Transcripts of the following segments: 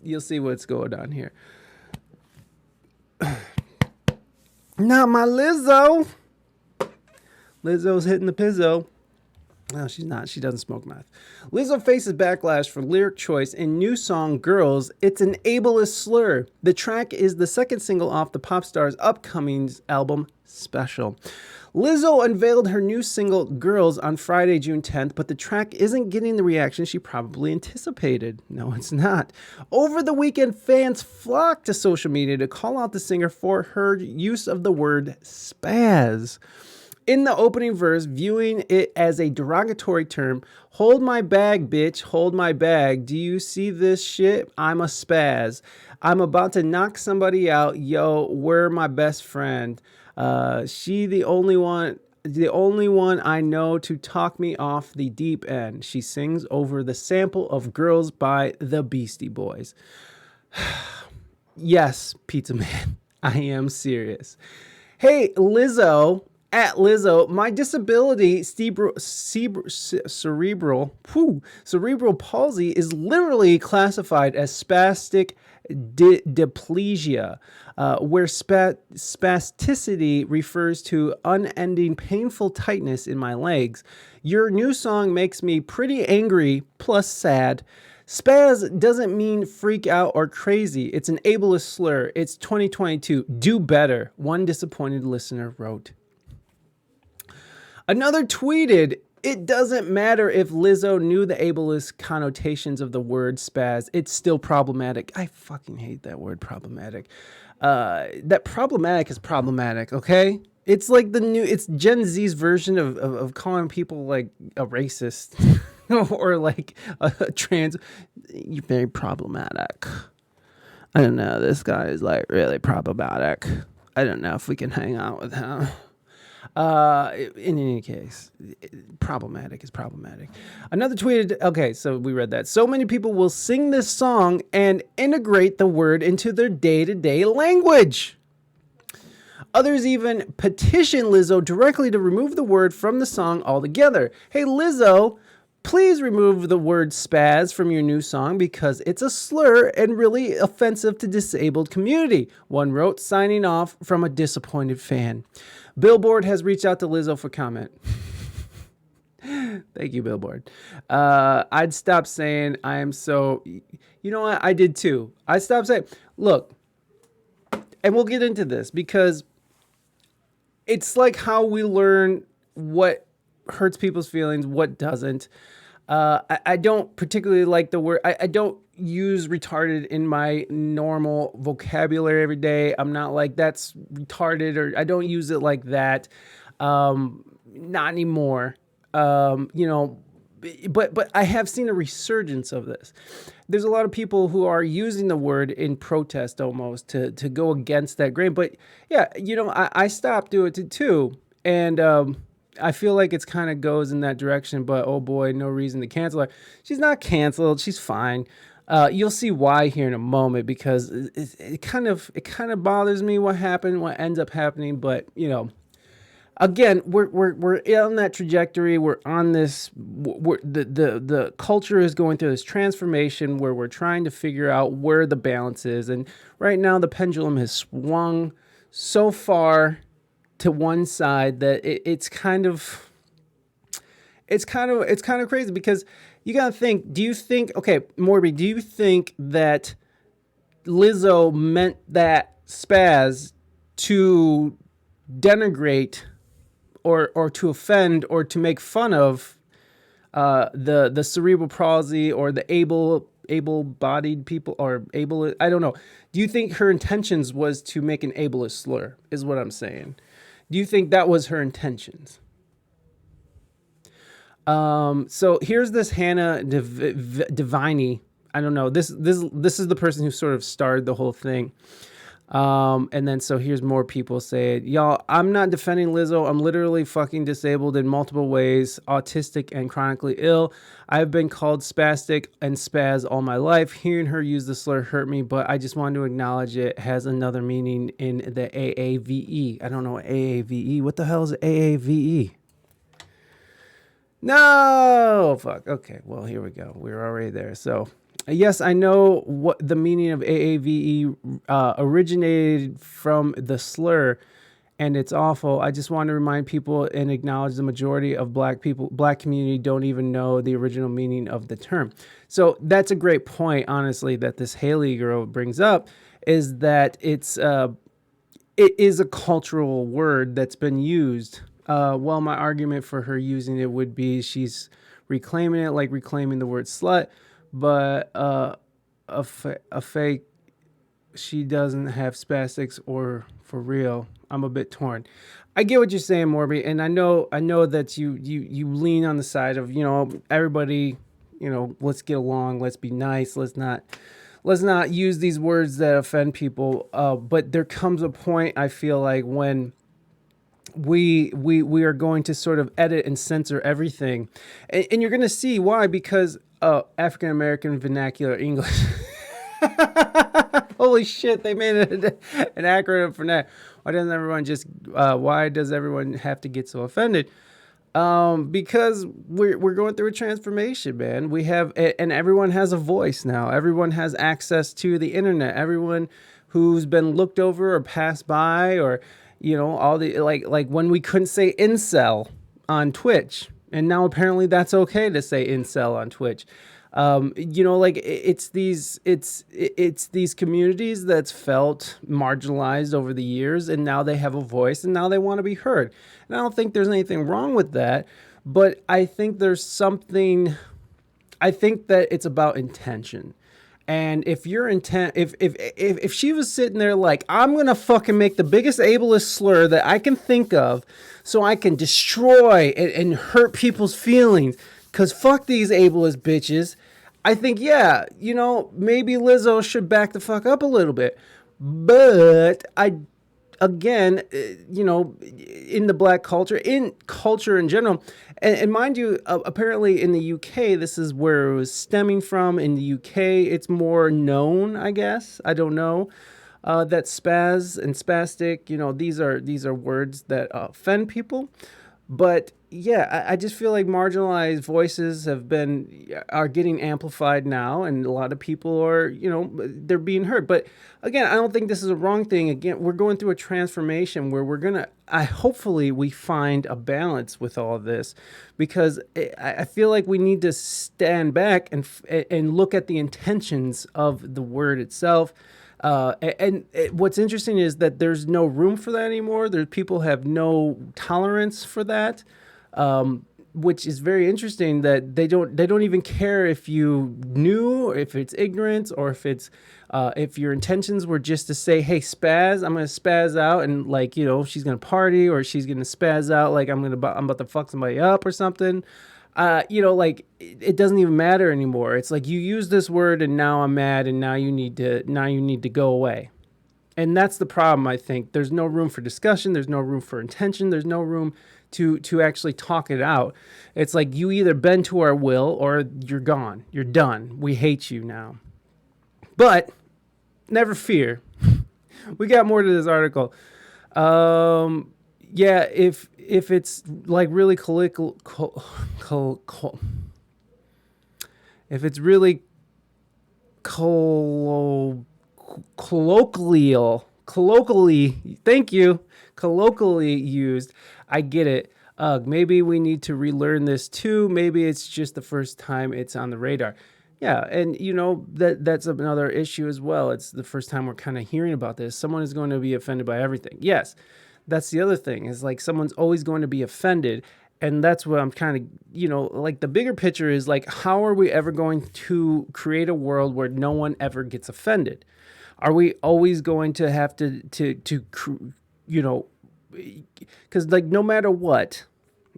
You'll see what's going on here. Not my Lizzo. Lizzo's hitting the pizzo. No, she's not. She doesn't smoke meth. Lizzo faces backlash for lyric choice in new song Girls. It's an ableist slur. The track is the second single off the pop star's upcoming album, Special. Lizzo unveiled her new single Girls on Friday, June 10th, but the track isn't getting the reaction she probably anticipated. No, it's not. Over the weekend, fans flocked to social media to call out the singer for her use of the word spaz. In the opening verse, viewing it as a derogatory term, hold my bag, bitch, hold my bag. Do you see this shit? I'm a spaz. I'm about to knock somebody out. Yo, we're my best friend. She the only one I know to talk me off the deep end. She sings over the sample of Girls by the Beastie Boys. Yes, Pizza Man, I am serious. Hey, Lizzo, at Lizzo, my disability, cerebral palsy, is literally classified as spastic diplegia, where spasticity refers to unending painful tightness in my legs. Your new song makes me pretty angry plus sad. Spaz doesn't mean freak out or crazy. It's an ableist slur. It's 2022. Do better, one disappointed listener wrote. Another tweeted, it doesn't matter if Lizzo knew the ableist connotations of the word spaz. It's still problematic. I fucking hate that word problematic. That problematic is problematic, okay? It's like it's Gen Z's version of calling people like a racist or like a trans. You're very problematic. I don't know. This guy is like really problematic. I don't know if we can hang out with him. In any case, problematic is problematic. Another tweeted, okay, so we read that. So many people will sing this song and integrate the word into their day-to-day language. Others even petition Lizzo directly to remove the word from the song altogether. Hey, Lizzo, please remove the word spaz from your new song because it's a slur and really offensive to disabled community, one wrote, signing off from a disappointed fan. Billboard has reached out to Lizzo for comment. Thank you, Billboard. I'd stop saying I am so... You know what? I did too. I stopped saying... Look, and we'll get into this because it's like how we learn what hurts people's feelings, what doesn't. I don't particularly like the word. I don't use retarded in my normal vocabulary every day. I'm not like that's retarded, or I don't use it like that. Not anymore. But I have seen a resurgence of this. There's a lot of people who are using the word in protest almost to go against that grain. But yeah, I stopped doing it too. And I feel like it's kind of goes in that direction, but oh boy, no reason to cancel her. She's not canceled. She's fine. You'll see why here in a moment because it kind of bothers me what happened, what ends up happening. But again, we're on that trajectory. We're on this. The culture is going through this transformation where we're trying to figure out where the balance is, and right now the pendulum has swung so far to one side that it's kind of crazy because you gotta think. Do you think, okay, Morby? Do you think that Lizzo meant that spaz to denigrate or to offend or to make fun of the cerebral palsy or the able-bodied people or able? I don't know. Do you think her intentions was to make an ableist slur? Is what I'm saying. Do you think that was her intentions? So here's this Hannah Diviney. I don't know. This is the person who sort of started the whole thing. And then so here's more people saying, y'all, I'm not defending Lizzo. I'm literally fucking disabled in multiple ways, autistic and chronically ill. I've been called spastic and spaz all my life. Hearing her use the slur hurt me, but I just wanted to acknowledge it has another meaning in the AAVE. I don't know AAVE. What the hell is AAVE? No, fuck. Okay, well, here we go. We're already there. So Yes, I know what the meaning of AAVE originated from the slur, and it's awful. I just want to remind people and acknowledge the majority of black community don't even know the original meaning of the term. So that's a great point, honestly, that this Haley girl brings up, is that it is a cultural word that's been used. Well, my argument for her using it would be she's reclaiming it like reclaiming the word slut, but a fake, she doesn't have spastics or for real. I'm a bit torn. I get what you're saying, Morby, and I know that you lean on the side of, everybody, let's get along, let's be nice, let's not use these words that offend people. But there comes a point, I feel like, when we are going to sort of edit and censor everything, and you're going to see why, because African American vernacular English. Holy shit! They made an acronym for that. Why does everyone have to get so offended? Because we're going through a transformation, man. And everyone has a voice now. Everyone has access to the internet. Everyone who's been looked over or passed by, or all the like when we couldn't say incel on Twitch, and now apparently that's okay to say incel on Twitch. It's these communities that's felt marginalized over the years, and now they have a voice, and now they want to be heard. And I don't think there's anything wrong with that, but I think there's something. I think that it's about intention. And if your intent, if she was sitting there like, I'm gonna fucking make the biggest ableist slur that I can think of, so I can destroy and hurt people's feelings, cause fuck these ableist bitches. I think, yeah, maybe Lizzo should back the fuck up a little bit. But again, in the black culture, in culture in general, and mind you, apparently in the UK, this is where it was stemming from. In the UK, it's more known, I guess. I don't know. That spaz and spastic, these are words that offend people. But yeah, I just feel like marginalized voices are getting amplified now, and a lot of people are, they're being heard. But again, I don't think this is a wrong thing. Again, we're going through a transformation where hopefully we find a balance with all of this, because I feel like we need to stand back and look at the intentions of the word itself. What's interesting is that there's no room for that anymore. People have no tolerance for that, which is very interesting. That they don't even care if you knew, or if it's ignorance, or if your intentions were just to say, "Hey, spaz, I'm gonna spaz out," and she's gonna party, or she's gonna spaz out like I'm about to fuck somebody up or something. It doesn't even matter anymore. It's like, you use this word and now I'm mad, and now you need to go away. And that's the problem, I think. There's no room for discussion. There's no room for intention. There's no room to actually talk it out. It's like, you either bend to our will or you're gone. You're done. We hate you now. But never fear. We got more to this article. Yeah, if it's like really if it's really colloquially, thank you, colloquially used, I get it. Maybe we need to relearn this too. Maybe it's just the first time it's on the radar. Yeah, and that's another issue as well. It's the first time we're kind of hearing about this. Someone is going to be offended by everything. Yes, that's the other thing, is like, someone's always going to be offended. And that's what I'm kind of, like, the bigger picture is like, how are we ever going to create a world where no one ever gets offended? Are we always going to have to because like, no matter what,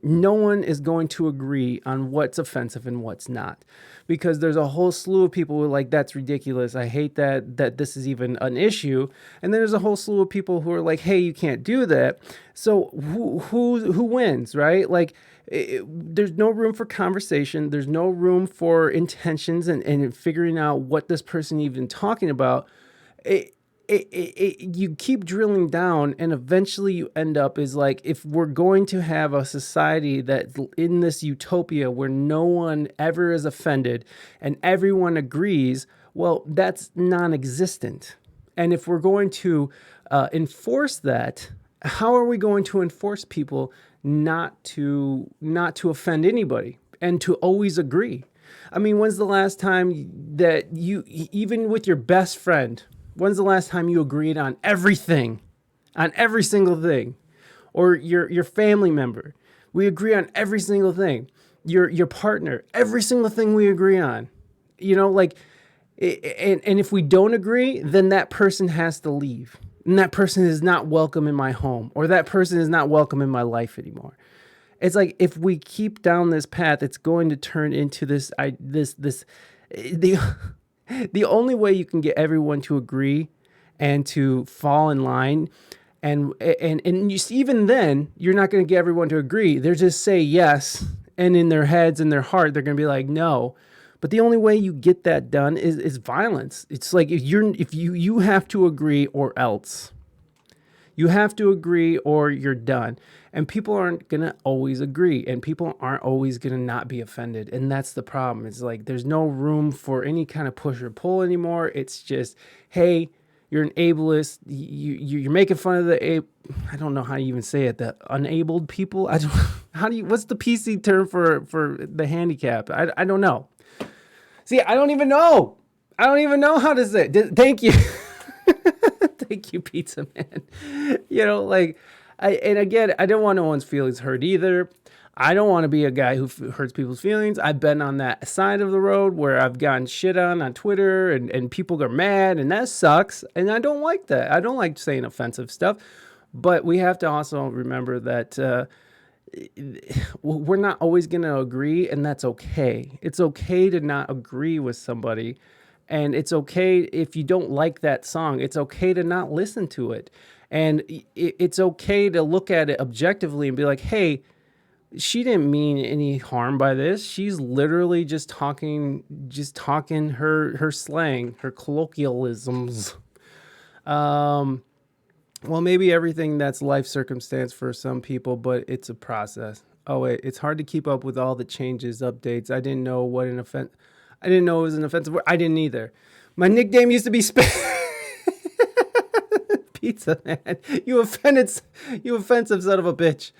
no one is going to agree on what's offensive and what's not, because there's a whole slew of people who are like, that's ridiculous, I hate that this is even an issue. And then there's a whole slew of people who are like, hey, you can't do that. So who wins, right? Like, there's no room for conversation. There's no room for intentions and figuring out what this person even talking about. you keep drilling down, and eventually you end up is like, if we're going to have a society that's in this utopia where no one ever is offended and everyone agrees, well, that's non-existent. And if we're going to enforce that, how are we going to enforce people not to offend anybody and to always agree? I mean, when's the last time that you, even with your best friend, when's the last time you agreed on everything, on every single thing? Or your family member, we agree on every single thing. Your partner, every single thing we agree on. You know, like, and if we don't agree, then that person has to leave. And that person is not welcome in my home, or that person is not welcome in my life anymore. It's like, if we keep down this path, it's going to turn into the only way you can get everyone to agree and to fall in line, and you see, even then, you're not going to get everyone to agree. They're just say yes, and in their heads and their heart, they're going to be like, no. But the only way you get that done is violence. It's like, if you have to agree or else. You have to agree or you're done. And people aren't going to always agree, and people aren't always going to not be offended. And that's the problem. It's like, there's no room for any kind of push or pull anymore. It's just, hey, you're an ableist. You're making fun of I don't know how you even say it, the unabled people. What's the PC term for the handicap? I don't know. See, I don't even know. I don't even know how to say it. Thank you. Thank you, Pizza Man. You know, like, and again, I don't want no one's feelings hurt either. I don't want to be a guy who hurts people's feelings. I've been on that side of the road where I've gotten shit on Twitter, and people are mad, and that sucks. And I don't like that. I don't like saying offensive stuff. But we have to also remember that we're not always going to agree, and that's okay. It's okay to not agree with somebody. And it's okay if you don't like that song. It's okay to not listen to it. And it's okay to look at it objectively and be like, hey, she didn't mean any harm by this. She's literally just talking her slang, her colloquialisms. Well, maybe everything that's life circumstance for some people, but it's a process. Oh, wait, it's hard to keep up with all the changes, updates. I didn't know it was an offensive word. I didn't either. My nickname used to be Pizza Man. You offensive son of a bitch.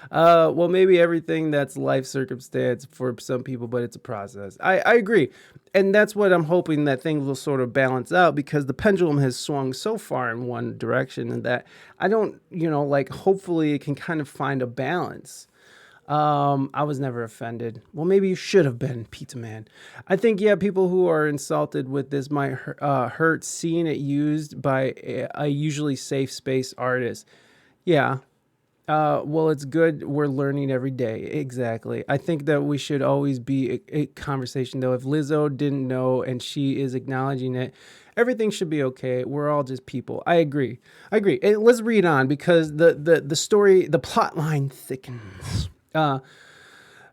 Well, maybe everything that's life circumstance for some people, but it's a process. I agree. And that's what I'm hoping, that things will sort of balance out, because the pendulum has swung so far in one direction, and that I don't, hopefully it can kind of find a balance. I was never offended. Well, maybe you should have been, Pizza Man. I think, people who are insulted with this might hurt seeing it used by a usually safe space artist. Yeah. Well, it's good. We're learning every day. Exactly. I think that we should always be a conversation, though. If Lizzo didn't know and she is acknowledging it, everything should be okay. We're all just people. I agree. And let's read on, because the story, the plot line thickens.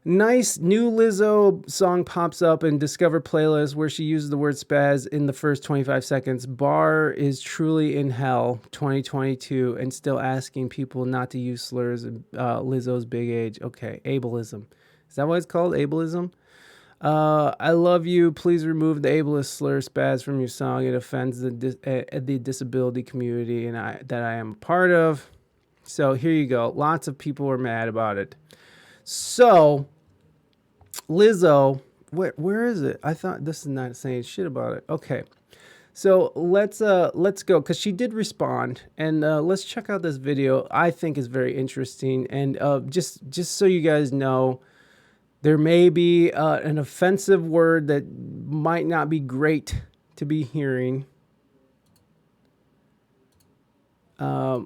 Nice new Lizzo song pops up in Discover playlist where she uses the word spaz in the first 25 seconds. Bar is truly in hell 2022 and still asking people not to use slurs. Lizzo's big age. Okay. Ableism. Is that what it's called? Ableism? I love you. Please remove the ableist slur spaz from your song. It offends the disability community and that I am a part of. So here you go. Lots of people are mad about it. So, Lizzo, where is it? I thought this is not saying shit about it. Okay, so let's go, because she did respond, and let's check out this video. I think is very interesting, and just so you guys know, there may be an offensive word that might not be great to be hearing.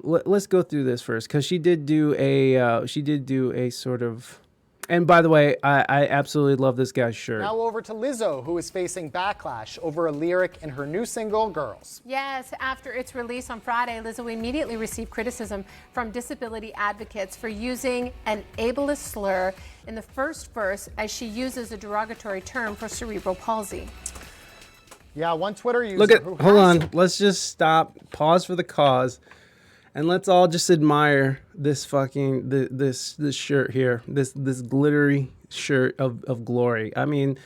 Let's go through this first, because she did do a sort of, and by the way, I absolutely love this guy's shirt. Now over to Lizzo, who is facing backlash over a lyric in her new single, Girls. Yes, after its release on Friday, Lizzo immediately received criticism from disability advocates for using an ableist slur in the first verse, as she uses a derogatory term for cerebral palsy. Yeah, one Twitter user Look at, who hold has- on. Let's just stop, pause for the cause, and let's all just admire this fucking, this shirt here, this glittery shirt of glory. I mean,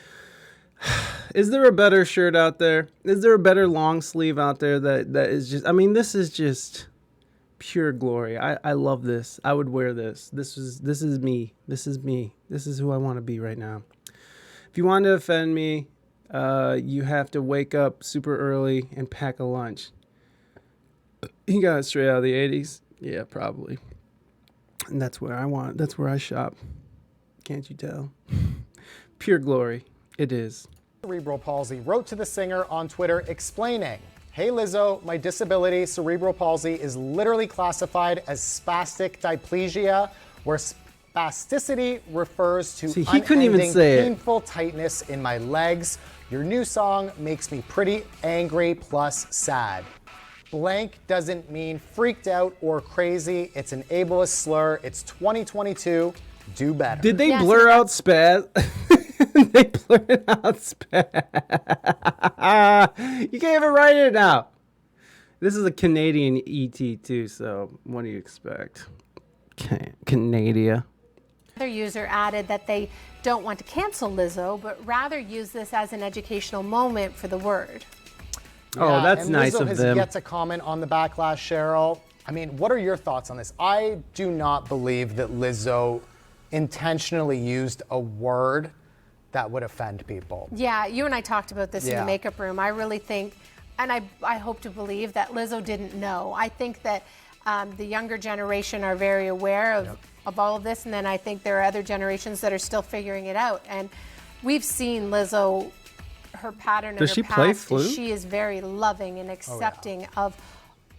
is there a better shirt out there? Is there a better long sleeve out there that is just, I mean, this is just pure glory. I love this. I would wear this. This is me. This is me. This is who I want to be right now. If you want to offend me, you have to wake up super early and pack a lunch. You got it straight out of the 80s? Yeah, probably. And that's where I shop. Can't you tell? Pure glory. It is. Cerebral palsy wrote to the singer on Twitter explaining, "Hey Lizzo, my disability, cerebral palsy, is literally classified as spastic diplegia, where spasticity refers to See, he couldn't even say it. painful tightness in my legs. Your new song makes me pretty angry plus sad. Blank doesn't mean freaked out or crazy. It's an ableist slur. It's 2022. Do better." Did they Yes, blur and out spaz? They blurred out spaz. You can't even write it out. This is a Canadian ET too, so what do you expect? Canada. Another user added that they don't want to cancel Lizzo, but rather use this as an educational moment for the word. Oh, Yeah, that's and nice Lizzo of has them. yet to comment on the backlash, Cheryl. I mean, what are your thoughts on this? I do not believe that Lizzo intentionally used a word that would offend people. Yeah, you and I talked about this in Yeah. the makeup room. I really think, and I hope to believe that Lizzo didn't know. I think that the younger generation are very aware of all of this, and then I think there are other generations that are still figuring it out. And we've seen Lizzo, her pattern Does of she her play past is flute? she is very loving and accepting of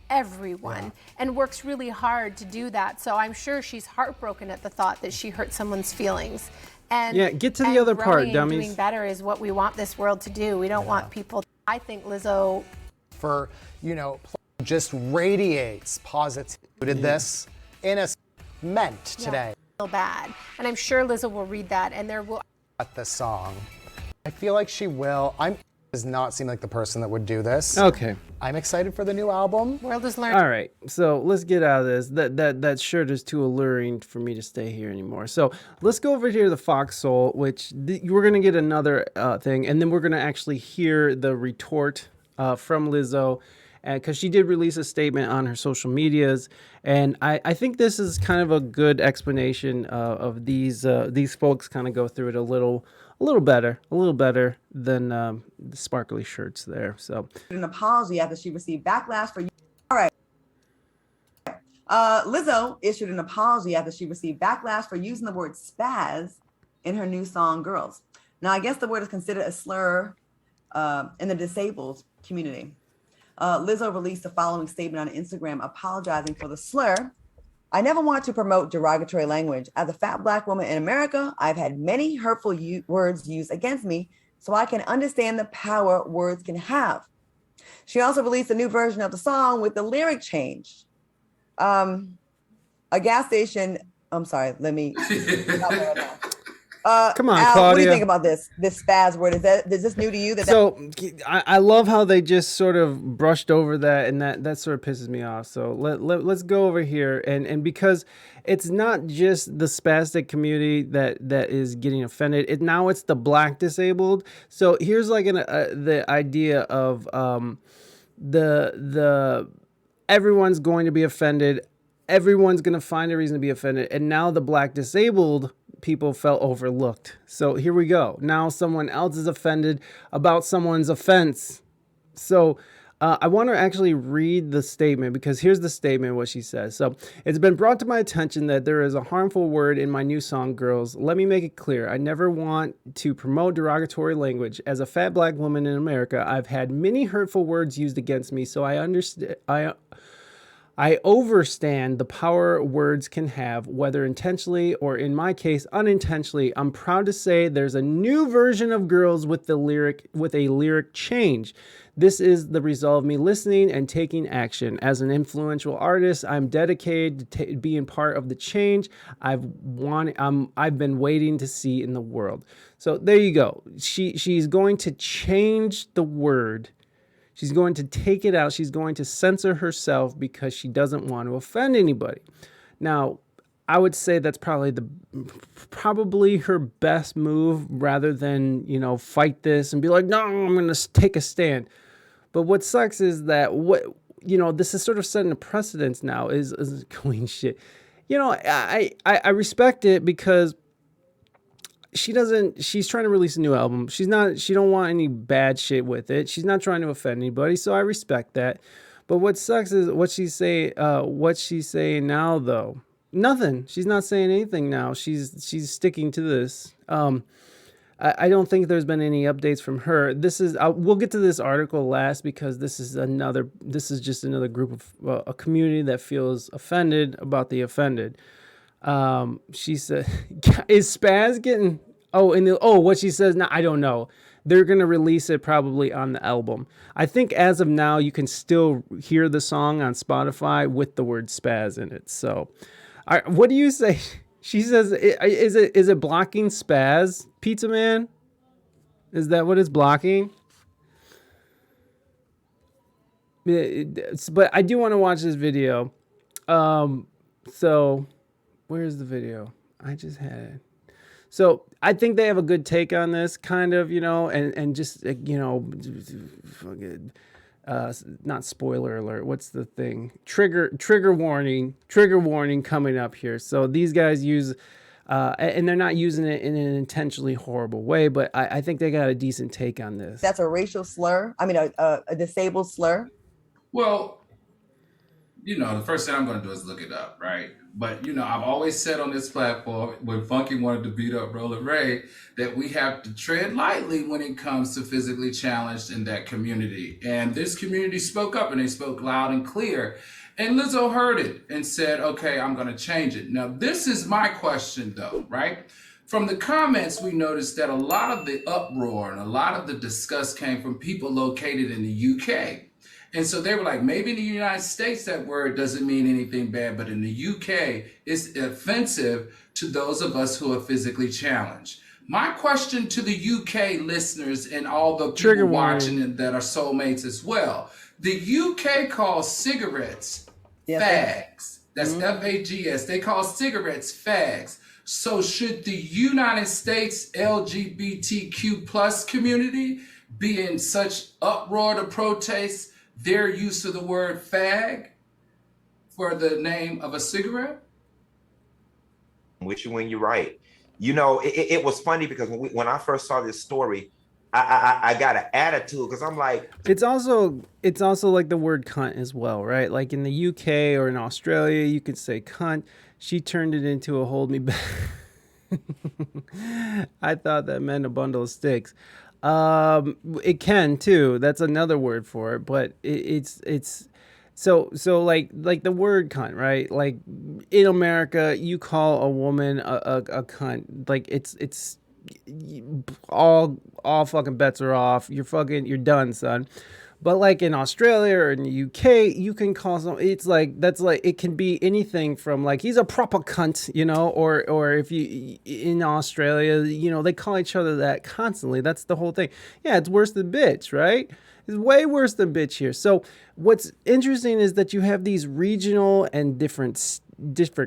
everyone and works really hard to do that. So I'm sure she's heartbroken at the thought that she hurt someone's feelings. And Yeah, get to the and other part, growing and dummies. Doing better is what we want this world to do. We don't want people. I think Lizzo. For, just radiates positivity. Who did this? In a meant today Feel bad, and I'm sure Lizzo will read that, and there will. at the song. I feel like she will. Does not seem like the person that would do this. Okay. I'm excited for the new album. World is learning. All right, so let's get out of this. That shirt is too alluring for me to stay here anymore. So let's go over here to the Fox Soul, which we're gonna get another thing, and then we're gonna actually hear the retort from Lizzo, because she did release a statement on her social medias, and I think this is kind of a good explanation of these folks kind of go through it a little better than the sparkly shirts there. So an apology after she received backlash for. All right. Lizzo issued an apology after she received backlash for using the word spaz in her new song Girls. Now, I guess the word is considered a slur in the disabled community. Lizzo released the following statement on Instagram apologizing for the slur. "I never want to promote derogatory language. As a fat Black woman in America, I've had many hurtful words used against me, so I can understand the power words can have." She also released a new version of the song with the lyric change. A gas station. I'm sorry. Let me. Come on, Al, Claudia. what do you think about this spaz word? Is this new to you? So I love how they just sort of brushed over that, and that sort of pisses me off. So let's go over here, and because it's not just the spastic community that is getting offended. Now it's the Black disabled. So here's like the idea of the everyone's going to be offended. Everyone's going to find a reason to be offended, and now the Black disabled people felt overlooked. So here we go. Now someone else is offended about someone's offense. So I want to actually read the statement, because here's the statement, what she says. So, "It's been brought to my attention that there is a harmful word in my new song, Girls. Let me make it clear. I never want to promote derogatory language. As a fat Black woman in America, I've had many hurtful words used against me, so I understand. I overstand the power words can have, whether intentionally or, in my case, unintentionally. I'm proud to say there's a new version of Girls with a lyric change. This is the result of me listening and taking action. As an influential artist, I'm dedicated to being part of the change I've been waiting to see in the world. So there you go. She's going to change the word. She's going to take it out. She's going to censor herself because she doesn't want to offend anybody. Now, I would say that's probably her best move, rather than, fight this and be like, no, I'm going to take a stand. But what sucks is that this is sort of setting a precedence now is going shit. I respect it because she's trying to release a new album. She don't want any bad shit with it. She's not trying to offend anybody. So I respect that. But what sucks is what she's saying now, though. Nothing. She's not saying anything now. She's sticking to this. I don't think there's been any updates from her. We'll get to this article last, because this is just another group of a community that feels offended about the offended. She said, is Spaz getting, what she says now, I don't know. They're going to release it probably on the album. I think as of now, you can still hear the song on Spotify with the word Spaz in it. So, what do you say? She says, is it blocking Spaz, Pizza Man? Is that what it's blocking? But I do want to watch this video. So where's the video? I just had it. So I think they have a good take on this, kind of, and just, not spoiler alert. What's the thing? Trigger warning coming up here. So these guys use, and they're not using it in an intentionally horrible way, but I think they got a decent take on this. That's a racial slur. I mean, a disabled slur. Well, the first thing I'm going to do is look it up, right? But, I've always said on this platform, when Funky wanted to beat up Roland Ray, that we have to tread lightly when it comes to physically challenged in that community. And this community spoke up, and they spoke loud and clear. And Lizzo heard it and said, okay, I'm going to change it. Now, this is my question, though, right? From the comments, we noticed that a lot of the uproar and a lot of the disgust came from people located in the UK. And so they were like, maybe in the United States that word doesn't mean anything bad, but in the UK, it's offensive to those of us who are physically challenged. My question to the UK listeners and all the people watching that are soulmates as well, the UK calls cigarettes fags. That's F-A-G-S. They call cigarettes fags. So should the United States LGBTQ plus community be in such uproar to protest their use of the word fag for the name of a cigarette? With you when you're right. It was funny because when I first saw this story, I got an attitude because I'm like, it's also like the word cunt as well, right? Like in the UK or in Australia, you could say cunt. She turned it into a hold me back. I thought that meant a bundle of sticks. It can too. That's another word for it, but it's so like the word cunt, right? Like in America, you call a woman a cunt. Like it's all fucking bets are off. You're done, son. But like in Australia or in the UK, you can call it can be anything from like, he's a proper cunt, or if you, in Australia, they call each other that constantly. That's the whole thing. Yeah, it's worse than bitch, right? It's way worse than bitch here. So what's interesting is that you have these regional and different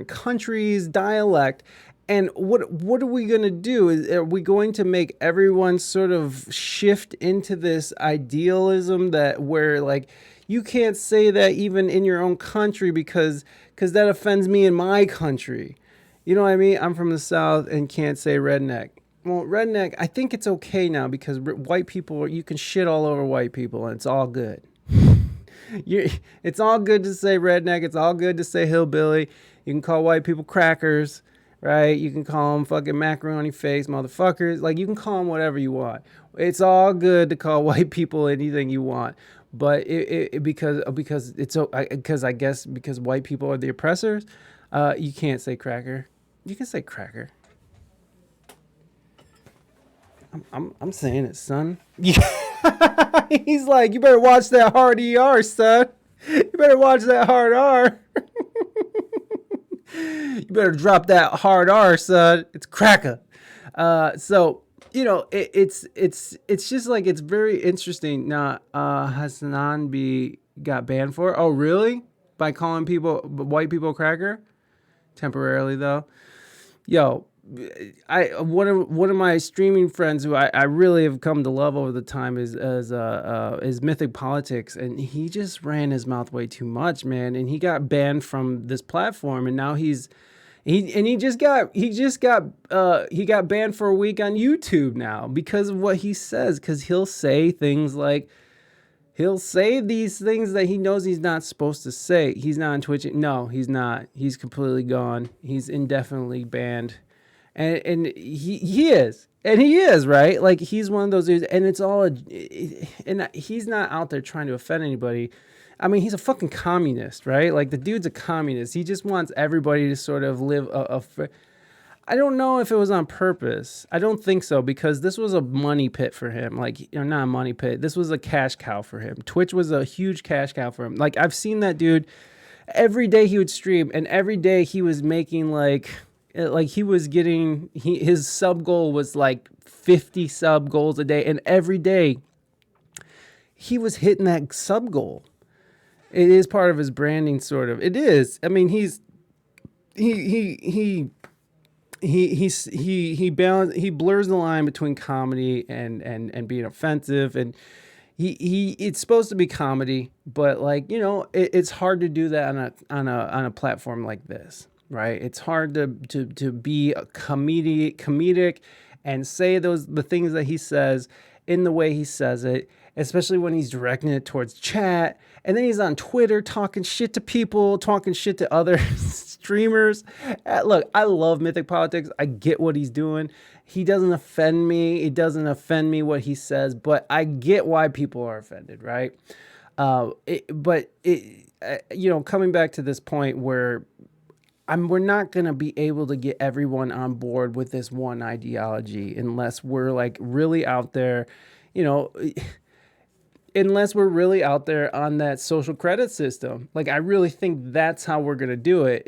countries, dialect. And what are we going to do? Are we going to make everyone sort of shift into this idealism that where like you can't say that even in your own country because that offends me in my country? You know what I mean? I'm from the South and can't say redneck. Well, redneck, I think it's okay now because white people, you can shit all over white people and it's all good. It's all good to say redneck. It's all good to say hillbilly. You can call white people crackers. Right? You can call them fucking macaroni face motherfuckers. Like, you can call them whatever you want. It's all good to call white people anything you want. But because I guess because white people are the oppressors, you can't say cracker. You can say cracker. I'm saying it, son. He's like, you better watch that hard ER, son. You better watch that hard R. You better drop that hard R, son. It's cracker. So it's just like, it's very interesting. Now, Hassan B got banned for it. Oh, really? By calling white people cracker? Temporarily though. Yo, one of my streaming friends who I really have come to love over the time is Mythic Politics, and he just ran his mouth way too much, man, and he got banned from this platform, and now he got banned for a week on YouTube now because of what he says, because he'll say these things that he knows he's not supposed to say. He's not on Twitch. No, he's not. He's completely gone. He's indefinitely banned. And he is. And he is, right? Like, he's one of those dudes. And it's all... and he's not out there trying to offend anybody. I mean, he's a fucking communist, right? Like, the dude's a communist. He just wants everybody to sort of live I don't know if it was on purpose. I don't think so, because this was a money pit for him. Like, not a money pit. This was a cash cow for him. Twitch was a huge cash cow for him. Like, I've seen that dude. Every day he would stream, and every day he was making he was getting, his sub goal was like 50 sub goals a day, and every day he was hitting that sub goal. It is part of his branding, sort of. It is. I mean, he blurs the line between comedy and being offensive, and it's supposed to be comedy, but like, it's hard to do that on a platform like this, right? It's hard to be a comedic and say the things that he says in the way he says it, especially when he's directing it towards chat. And then he's on Twitter talking shit to people, talking shit to other streamers. Look, I love Mythic Politics. I get what he's doing. He doesn't offend me. It doesn't offend me what he says, but I get why people are offended, right? Coming back to this point where we're not going to be able to get everyone on board with this one ideology unless we're like really out there, unless we're really out there on that social credit system. Like, I really think that's how we're going to do it,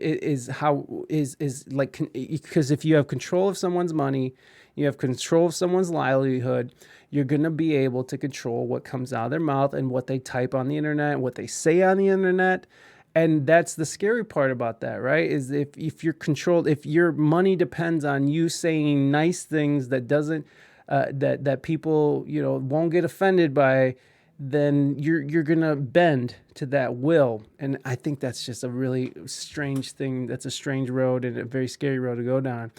because if you have control of someone's money, you have control of someone's livelihood, you're going to be able to control what comes out of their mouth and what they type on the internet, what they say on the internet. And that's the scary part about that, right? Is if you're controlled, if your money depends on you saying nice things that doesn't, that people, won't get offended by, then you're gonna bend to that will. And I think that's just a really strange thing. That's a strange road and a very scary road to go down.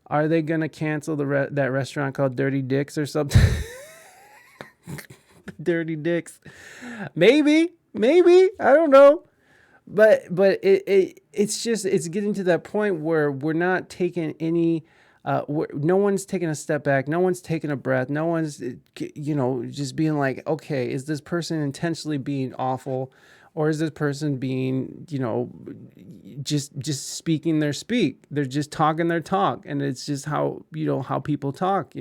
Are they gonna cancel that restaurant called Dirty Dicks or something? Dirty Dicks, maybe I don't know. But it's getting to that point where we're not taking any. No one's taking a step back. No one's taking a breath. No one's, just being like, okay, is this person intentionally being awful, or is this person being, just speaking their speak? They're just talking their talk, and it's just how people talk,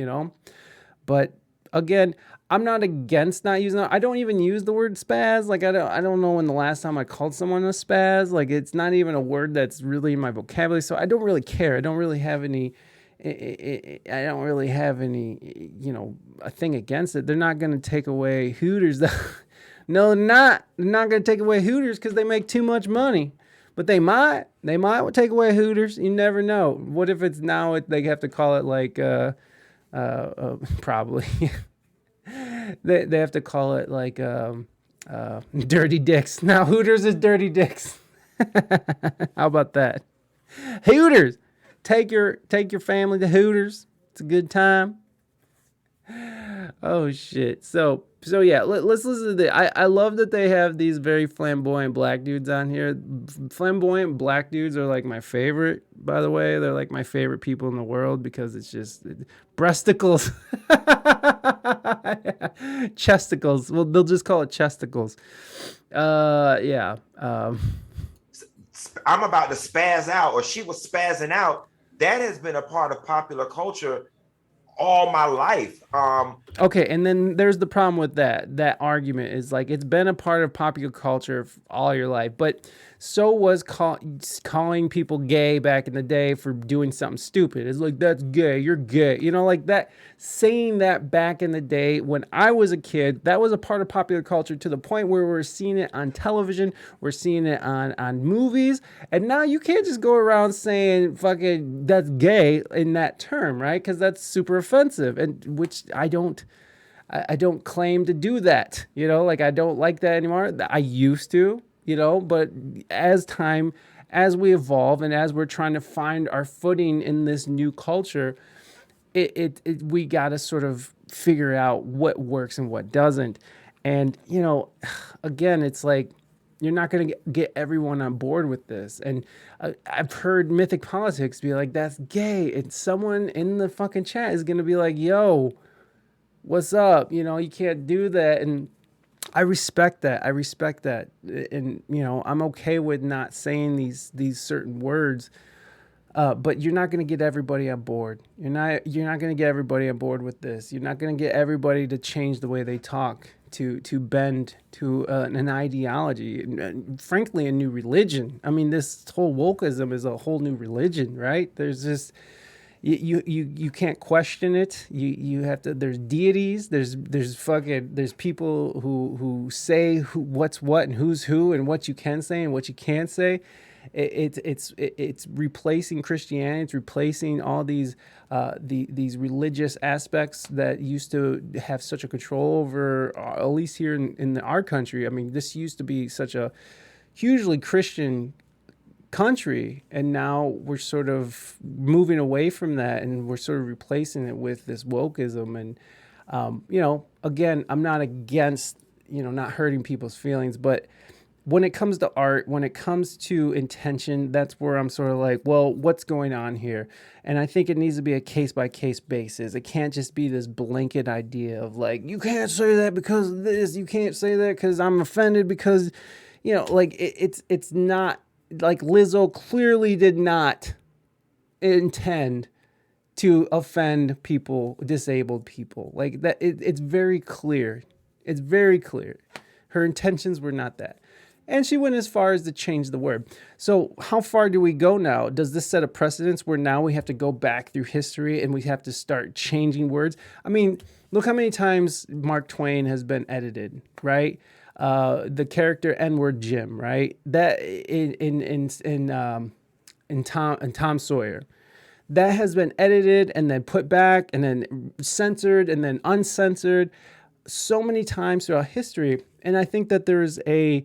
But again, I'm not against not using it. I don't even use the word spaz. Like, I don't know when the last time I called someone a spaz. Like, it's not even a word that's really in my vocabulary. So I don't really care. I don't really have any, a thing against it. They're not going to take away Hooters. No, they're not. They're not going to take away Hooters because they make too much money. But they might take away Hooters. You never know. What if it's now they have to call it like, probably. They have to call it like Dirty Dicks. Now Hooters is Dirty Dicks. How about that? Hooters. Take your family to Hooters. It's a good time. Oh shit. So yeah, let's listen to this. I love that they have these very flamboyant black dudes on here. Flamboyant black dudes are like my favorite, by the way. They're like my favorite people in the world because it's just breasticles. Chesticles. Well, they'll just call it chesticles. Yeah. I'm about to spaz out, or she was spazzing out. That has been a part of popular culture all my life. Okay, and then there's the problem with that. That argument is like it's been a part of popular culture all your life, but so was calling people gay back in the day for doing something stupid. It's like that's gay, you're gay. You know, like that saying that back in the day when I was a kid, that was a part of popular culture to the point where we're seeing it on television, we're seeing it on movies, and now you can't just go around saying fucking that's gay in that term, right? Because that's super offensive, and which I don't claim to do that, you know, like I don't like that anymore. I used to, you know, but as we evolve and as we're trying to find our footing in this new culture, we got to sort of figure out what works and what doesn't. And, you know, again, it's like, you're not going to get everyone on board with this. And I've heard Mythic Politics be like, that's gay. And someone in the fucking chat is going to be like, yo, what's up? You know, you can't do that. And I respect that. And, you know, I'm okay with not saying these certain words. But you're not going to get everybody on board. You're not going to get everybody on board with this. You're not going to get everybody to change the way they talk, to bend to an ideology, and frankly, a new religion. I mean, this whole wokeism is a whole new religion, right? There's just you can't question it. You have to. There's deities. There's people who say what's what and who's who and what you can say and what you can't say. It's replacing Christianity. It's replacing all these religious aspects that used to have such a control over, at least here in our country. I mean, this used to be such a hugely Christian country, and now we're sort of moving away from that, and we're sort of replacing it with this wokeism. And you know, again, I'm not against, you know, not hurting people's feelings, but when it comes to art, when it comes to intention, that's where I'm sort of like, well, what's going on here? And I think it needs to be a case-by-case basis. It can't just be this blanket idea of like, you can't say that because of this, you can't say that because I'm offended because, you know, like it's not, like Lizzo clearly did not intend to offend people, disabled people. Like that, it's very clear. It's very clear. Her intentions were not that. And she went as far as to change the word. So how far do we go now? Does this set a precedence where now we have to go back through history and we have to start changing words? I mean, look how many times Mark Twain has been edited, right? The character N-word Jim, right? That in Tom Sawyer. That has been edited and then put back and then censored and then uncensored so many times throughout history. And I think that there's a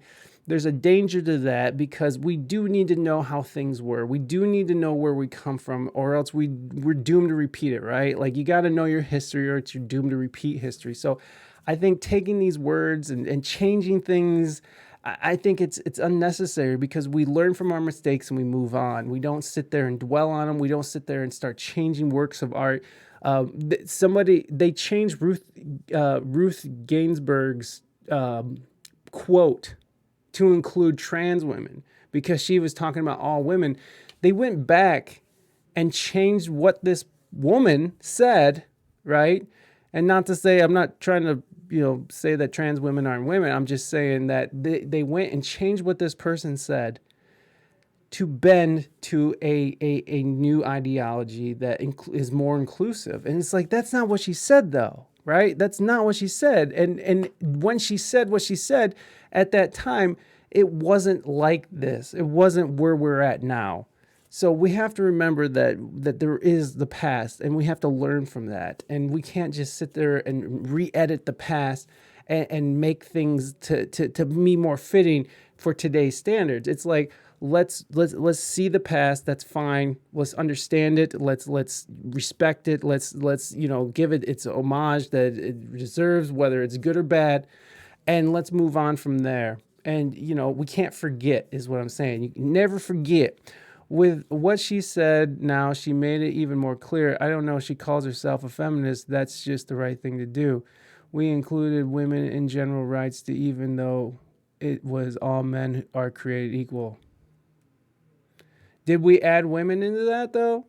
danger to that, because we do need to know how things were. We do need to know where we come from, or else we're doomed to repeat it, right? Like, you got to know your history, or you're doomed to repeat history. So I think taking these words and changing things, I think it's unnecessary, because we learn from our mistakes and we move on. We don't sit there and dwell on them. We don't sit there and start changing works of art. They changed Ruth Ginsburg's quote to include trans women because she was talking about all women. They went back and changed what this woman said, right? And not to say, I'm not trying to, you know, say that trans women aren't women. I'm just saying that they went and changed what this person said to bend to a new ideology that is more inclusive. And it's like, that's not what she said, though, right? That's not what she said. And when she said what she said at that time, it wasn't like this. It wasn't where we're at now. So we have to remember that there is the past, and we have to learn from that. And we can't just sit there and re-edit the past and make things to be more fitting for today's standards. It's like, let's see the past. That's fine. Let's understand it. Let's respect it. Let's you know, give it its homage that it deserves, whether it's good or bad, and let's move on from there. And, you know, we can't forget, is what I'm saying. You can never forget. With what she said now, she made it even more clear. I don't know if she calls herself a feminist. That's just the right thing to do. We included women in general rights to, even though it was all men are created equal. Did we add women into that, though?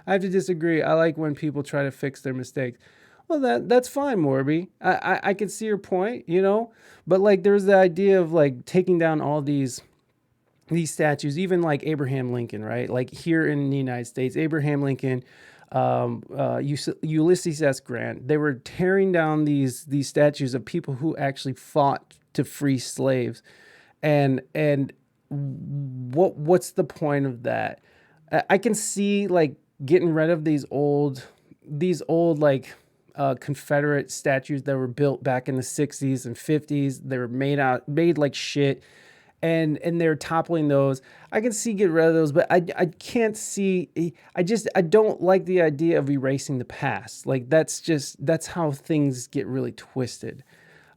I have to disagree. I like when people try to fix their mistakes. Well, that's fine, Morby. I can see your point, you know, but like there's the idea of like taking down all these statues, even like Abraham Lincoln, right? Like here in the United States, Abraham Lincoln, Ulysses S. Grant, they were tearing down these statues of people who actually fought to free slaves, and what's the point of that? I can see like getting rid of these old like Confederate statues that were built back in the 60s and 50s. They were made like shit, and they're toppling those. I can see get rid of those, but I can't see. I don't like the idea of erasing the past. Like that's how things get really twisted.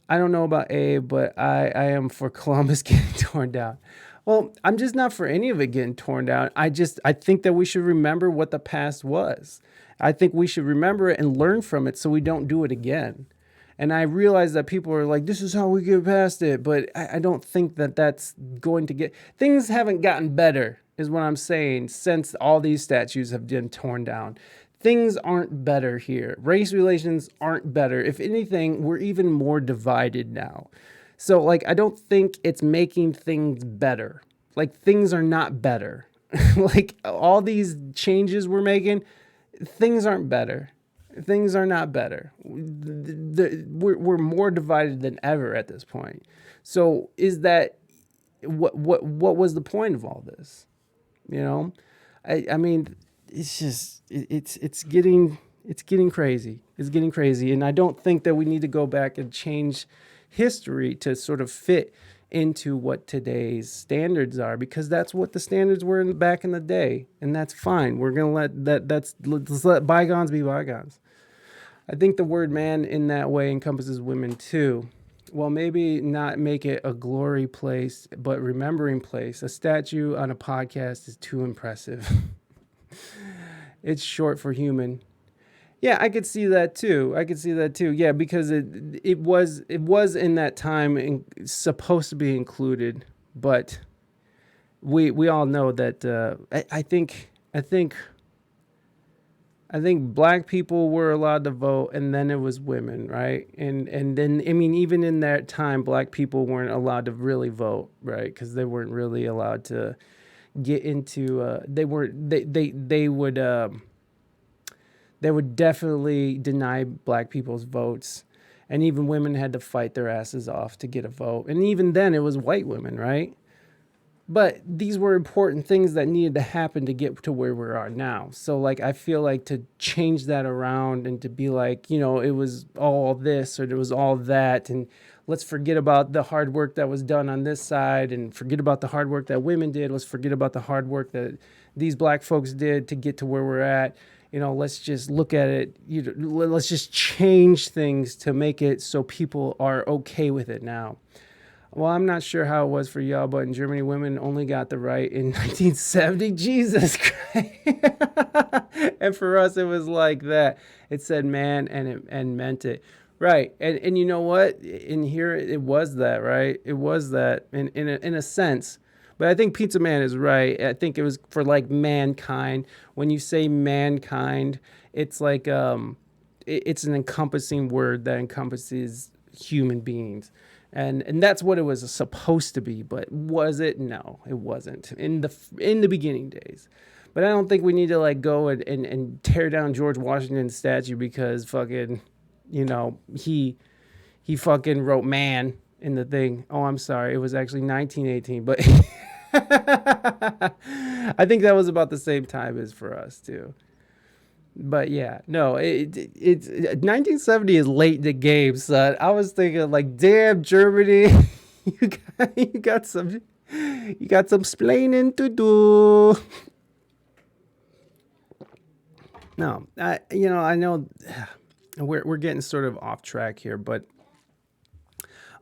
I don't know about Abe, but I am for Columbus getting torn down. Well, I'm just not for any of it getting torn down. I think that we should remember what the past was. I think we should remember it and learn from it so we don't do it again. And I realize that people are like, this is how we get past it. But I don't think that that's going to get... Things haven't gotten better, is what I'm saying, since all these statues have been torn down. Things aren't better here. Race relations aren't better. If anything, we're even more divided now. So, like, I don't think it's making things better. Like, things are not better. Like, all these changes we're making, things aren't better. Things are not better. We're more divided than ever at this point. So, is that... What was the point of all this? You know? I mean... It's just it's getting crazy. It's getting crazy, and I don't think that we need to go back and change history to sort of fit into what today's standards are, because that's what the standards were back in the day, and that's fine. We're gonna let's let bygones be bygones. I think the word man in that way encompasses women too. Well, maybe not make it a glory place, but remembering place. A statue on a podcast is too impressive. It's short for human. Yeah, I could see that too. Yeah, because it was in that time supposed to be included, but we all know that I think black people were allowed to vote, and then it was women, right? And then I mean, even in that time, black people weren't allowed to really vote, right? Because they weren't really allowed to get into they would definitely deny black people's votes, and even women had to fight their asses off to get a vote, and even then it was white women, right? But these were important things that needed to happen to get to where we are now. So like I feel like to change that around and to be like, you know, it was all this or it was all that, and let's forget about the hard work that was done on this side and forget about the hard work that women did. Let's forget about the hard work that these black folks did to get to where we're at. You know, let's just look at it. Let's just change things to make it so people are okay with it now. Well, I'm not sure how it was for y'all, but in Germany, women only got the right in 1970. Jesus Christ. And for us, it was like that. It said man and meant it. Right. And you know what? In here, it was that, right? It was that in a sense. But I think Pizza Man is right. I think it was for like mankind. When you say mankind, it's like it's an encompassing word that encompasses human beings. And that's what it was supposed to be. But was it? No, it wasn't in the beginning days. But I don't think we need to like go and tear down George Washington's statue because fucking, you know, he fucking wrote man in the thing. Oh, I'm sorry. It was actually 1918, but I think that was about the same time as for us too. But yeah, no, it's 1970 is late in the game, son. I was thinking like, damn, Germany, you got some splaining to do. No, I know we're getting sort of off track here, but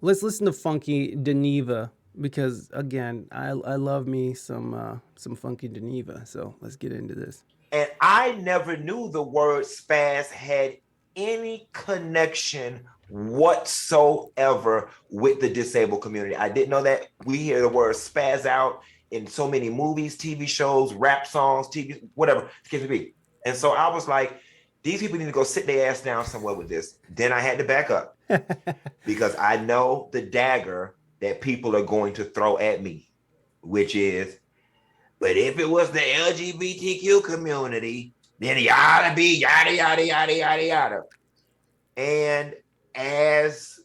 let's listen to Funky Geneva because again, I love me some Funky Geneva. So let's get into this. And I never knew the word spaz had any connection whatsoever with the disabled community. I didn't know that. We hear the word spaz out in so many movies, TV shows, rap songs, TV, whatever the case may be. And so I was like, these people need to go sit their ass down somewhere with this. Then I had to back up because I know the dagger that people are going to throw at me, which is, but if it was the LGBTQ community, then it ought to be yada, yada, yada, yada, yada. And as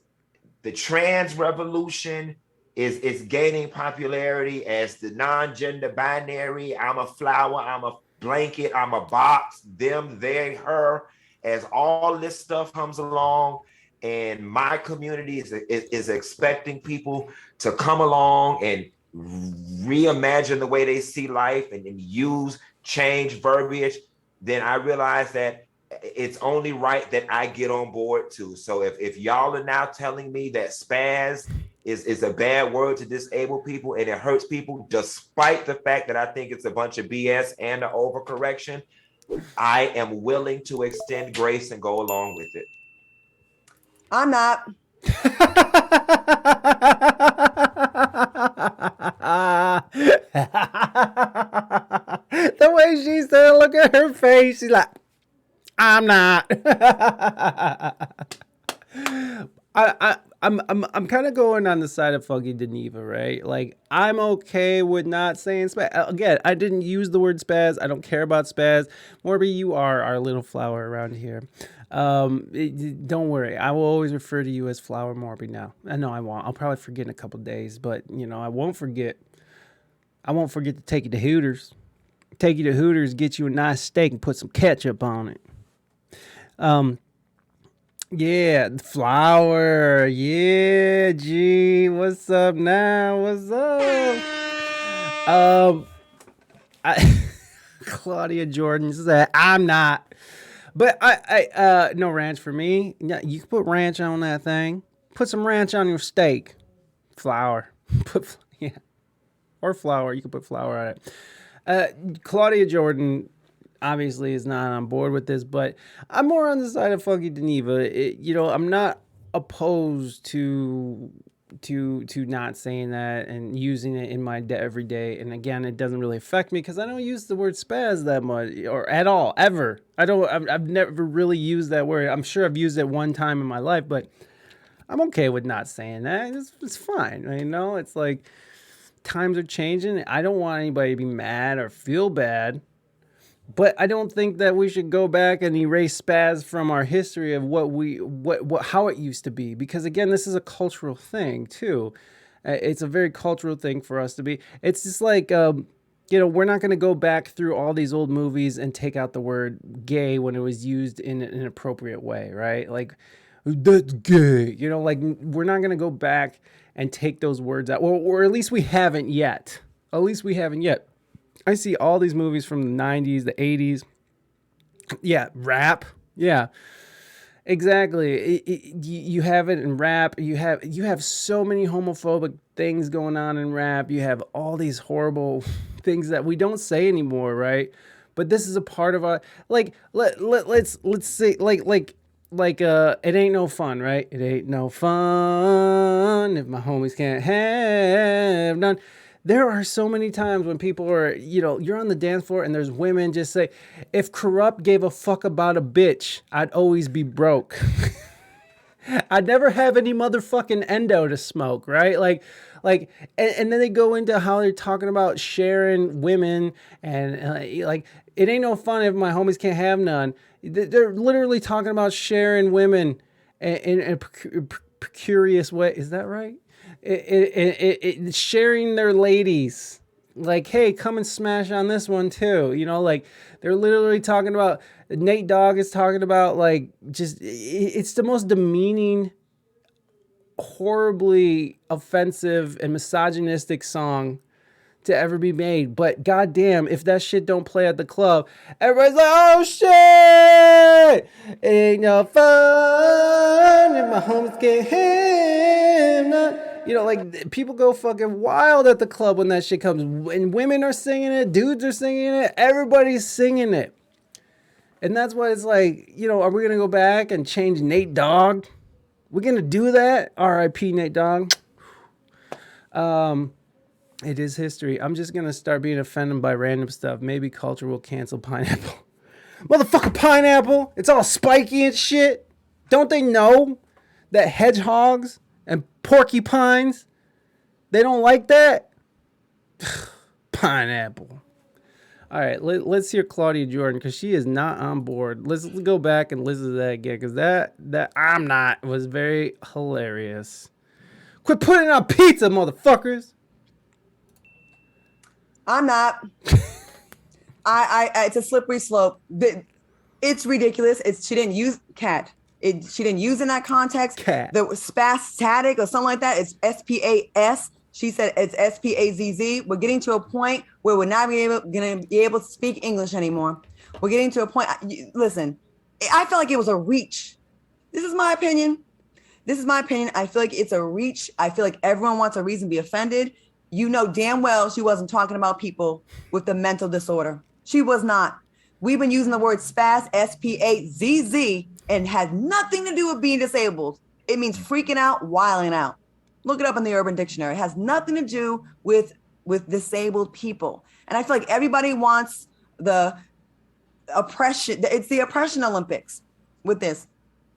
the trans revolution is gaining popularity, as the non-gender binary, I'm a flower, I'm a blanket, I'm a box, them, they, her, as all this stuff comes along, and my community is expecting people to come along and reimagine the way they see life and use change verbiage, then I realize that it's only right that I get on board too. So if y'all are now telling me that spaz is a bad word to disable people and it hurts people, despite the fact that I think it's a bunch of BS and an overcorrection, I am willing to extend grace and go along with it. I'm not. The way she said, look at her face. She's like, I'm not. I'm kind of going on the side of Funky Geneva, right? Like, I'm okay with not saying spaz. Again, I didn't use the word spaz. I don't care about spaz. Morby, you are our little flower around here. Don't worry. I will always refer to you as Flower Morby now. I know I won't. I'll probably forget in a couple days, but I won't forget. I won't forget to take you to Hooters. Take you to Hooters, get you a nice steak and put some ketchup on it. Yeah, the flower. Yeah, G. What's up now? What's up? Claudia Jordan said, I'm not. But I no ranch for me. Yeah, you can put ranch on that thing. Put some ranch on your steak. Flour. Or flour. You can put flour on it. Claudia Jordan obviously is not on board with this, but I'm more on the side of Funky Geneva. I'm not opposed to not saying that and using it in my everyday. And again, it doesn't really affect me because I don't use the word spaz that much or at all, ever. I've never really used that word. I'm sure I've used it one time in my life, but I'm okay with not saying that. It's fine. It's like times are changing. I don't want anybody to be mad or feel bad. But I don't think that we should go back and erase spaz from our history of how it used to be. Because again, this is a cultural thing too. It's a very cultural thing for us to be. It's just like, we're not going to go back through all these old movies and take out the word gay when it was used in an appropriate way, right? Like, that's gay. We're not going to go back and take those words out. Or at least we haven't yet. I see all these movies from the 90s, the 80s. Yeah, rap. Yeah, exactly. You have it in rap. You have so many homophobic things going on in rap. You have all these horrible things that we don't say anymore, right? But this is a part of our let's say it ain't no fun, right? It ain't no fun if my homies can't have none. There are so many times when people are, you're on the dance floor and there's women just say, if Corrupt gave a fuck about a bitch, I'd always be broke. I'd never have any motherfucking endo to smoke, right? And then they go into how they're talking about sharing women and it ain't no fun if my homies can't have none. They're literally talking about sharing women in a precarious way. Is that right? Sharing their ladies, like, hey, come and smash on this one too. They're literally talking about, Nate Dogg is talking about it's the most demeaning, horribly offensive and misogynistic song to ever be made. But goddamn, if that shit don't play at the club, everybody's like, oh shit, it ain't no fun if my homies can't have none. People go fucking wild at the club when that shit comes. And women are singing it, dudes are singing it, everybody's singing it. And that's why it's like, are we gonna go back and change Nate Dogg? We're gonna do that? R.I.P. Nate Dogg. It is history. I'm just gonna start being offended by random stuff. Maybe culture will cancel Pineapple. Motherfucker pineapple. It's all spiky and shit. Don't they know that hedgehogs and porcupines, they don't like that? Pineapple. All right, let's hear Claudia Jordan because she is not on board. Let's go back and listen to that again because that I'm not was very hilarious. Quit putting it on pizza, motherfuckers. I'm not. I it's a slippery slope. It's ridiculous. She didn't use cat. She didn't use in that context. Cat. The spastic or something like that. It's SPAS. She said it's SPAZZ. We're getting to a point where we're not going to be able to speak English anymore. We're getting to a point. Listen, I feel like it was a reach. This is my opinion. I feel like it's a reach. I feel like everyone wants a reason to be offended. You know damn well she wasn't talking about people with the mental disorder. She was not. We've been using the word spaz, SPAZZ, and has nothing to do with being disabled. It means freaking out, wilding out. Look it up in the Urban Dictionary. It has nothing to do with disabled people. And I feel like everybody wants the oppression. It's the oppression Olympics with this.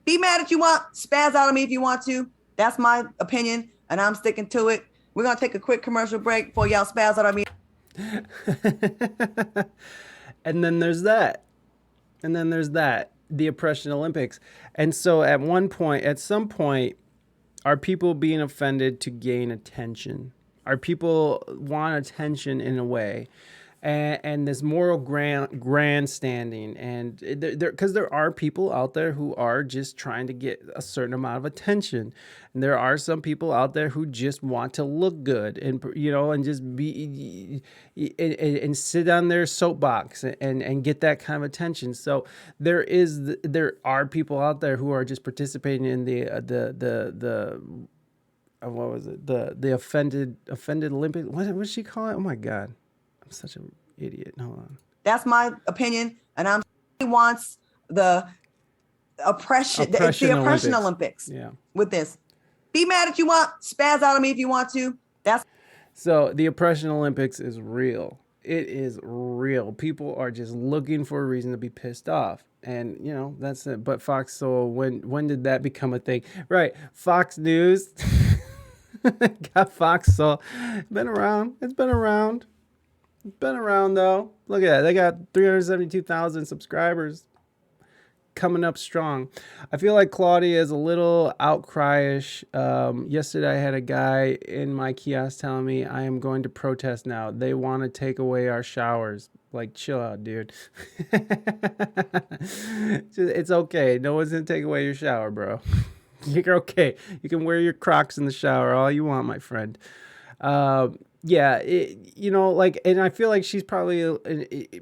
Be mad if you want. Spaz out on me if you want to. That's my opinion, and I'm sticking to it. We're going to take a quick commercial break before y'all spaz out on me. And then there's that. The oppression Olympics. And so at some point, are people being offended to gain attention? Are people want attention in a way? And this moral grandstanding, and because there are people out there who are just trying to get a certain amount of attention, and there are some people out there who just want to look good, and and just be and sit on their soapbox and get that kind of attention. So there are people out there who are just participating in the what was it, the offended Olympic, what she call it? Oh my God. I'm such an idiot. Hold on. That's my opinion, and he wants the oppression. It's the oppression Olympics. Yeah. With this, be mad if you want. Spaz out on me if you want to. So the oppression Olympics is real. It is real. People are just looking for a reason to be pissed off, and that's it. But Fox Soul, when did that become a thing? Right, Fox News got Fox Soul. It's been around. Been around though. Look at that. They got 372,000 subscribers. Coming up strong. I feel like Claudia is a little outcryish. Yesterday I had a guy in my kiosk telling me I am going to protest now. They want to take away our showers. Like, chill out, dude. It's okay. No one's going to take away your shower, bro. You're okay. You can wear your Crocs in the shower all you want, my friend. Yeah, and I feel like she's probably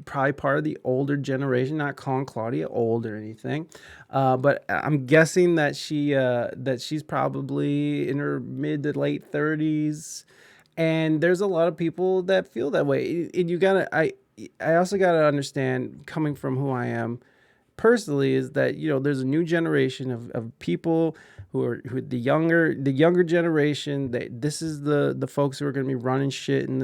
part of the older generation. Not calling Claudia old or anything, but I'm guessing that she's probably in her mid to late 30s, and there's a lot of people that feel that way. And I also gotta understand, coming from who I am personally, is that there's a new generation of people who the younger generation. This is the folks who are going to be running shit in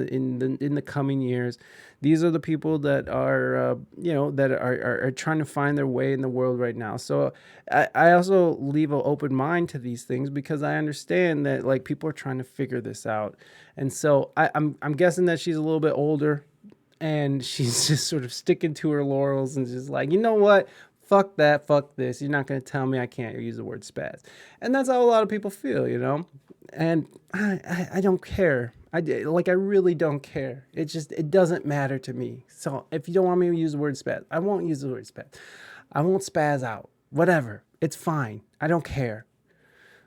the coming years. These are the people that are that are trying to find their way in the world right now. So I also leave an open mind to these things because I understand that like people are trying to figure this out, and so I'm guessing that she's a little bit older. And she's just sort of sticking to her laurels and just like, you know what? Fuck that. Fuck this. You're not going to tell me I can't use the word spaz. And that's how a lot of people feel, And I don't care. I really don't care. It doesn't matter to me. So if you don't want me to use the word spaz, I won't use the word spaz. I won't spaz out. Whatever. It's fine. I don't care.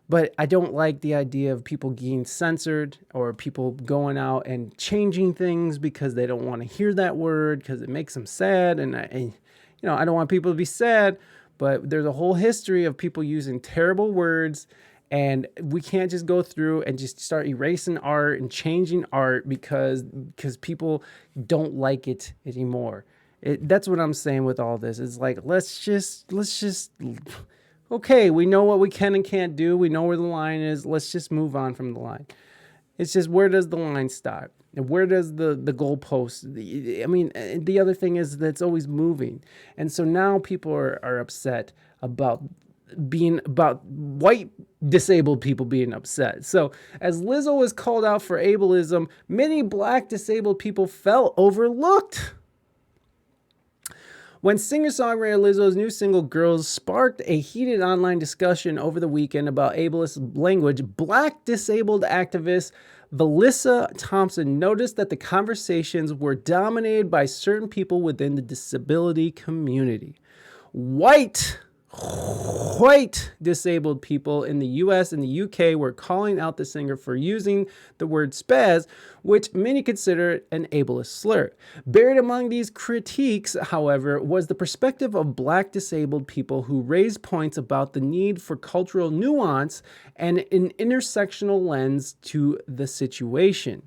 But I don't like the idea of people getting censored or people going out and changing things because they don't want to hear that word because it makes them sad. And I don't want people to be sad, but there's a whole history of people using terrible words, and we can't just go through and just start erasing art and changing art because people don't like it anymore. That's what I'm saying with all this. It's like, let's just okay, we know what we can and can't do. We know where the line is. Let's just move on from the line. It's just, where does the line stop? And where does the goalpost? I mean, the other thing is that it's always moving, and so now people are upset about white disabled people being upset. So as Lizzo was called out for ableism, many black disabled people felt overlooked. When singer-songwriter Lizzo's new single Girls sparked a heated online discussion over the weekend about ableist language, black disabled activist Valissa Thompson noticed that the conversations were dominated by certain people within the disability community. White disabled people in the US and the UK were calling out the singer for using the word spaz, which many consider an ableist slur. Buried among these critiques, however, was the perspective of black disabled people who raised points about the need for cultural nuance and an intersectional lens to the situation.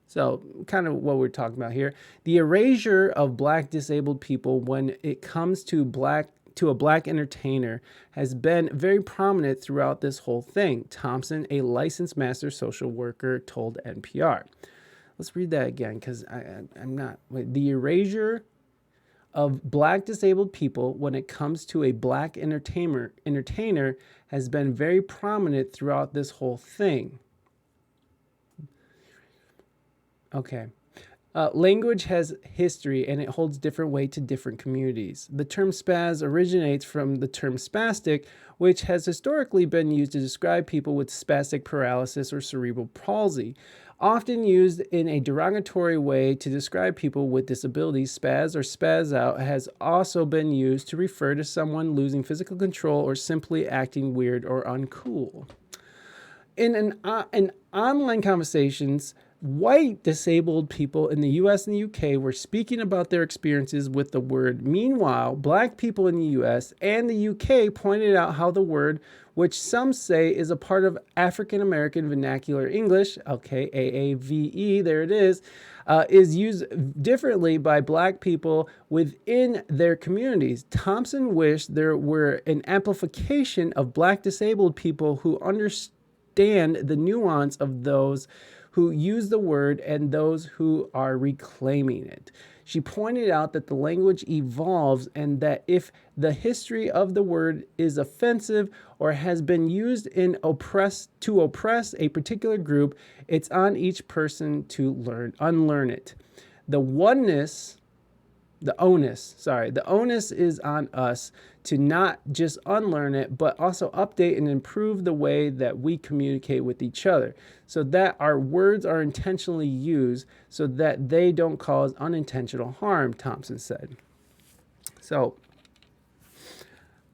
So kind of what we're talking about here. The erasure of black disabled people when it comes to a black entertainer has been very prominent throughout this whole thing, Thompson, a licensed master social worker, told NPR. Let's read that again, because I'm not. Wait, the erasure of black disabled people when it comes to a black entertainer has been very prominent throughout this whole thing. Okay. Language has history and it holds different weight to different communities. The term spaz originates from the term spastic, which has historically been used to describe people with spastic paralysis or cerebral palsy. Often used in a derogatory way to describe people with disabilities, spaz or spaz out has also been used to refer to someone losing physical control or simply acting weird or uncool. In online conversations, white disabled people in the US and the UK were speaking about their experiences with the word. Meanwhile, black people in the US and the UK pointed out how the word, which some say is a part of African American vernacular English, okay, AAVE, there it is used differently by black people within their communities. Thompson wished there were an amplification of black disabled people who understand the nuance of those who use the word and those who are reclaiming it. She pointed out that the language evolves and that if the history of the word is offensive or has been used to oppress a particular group, it's on each person to unlearn it. The onus is on us to not just unlearn it, but also update and improve the way that we communicate with each other so that our words are intentionally used so that they don't cause unintentional harm, Thompson said. So,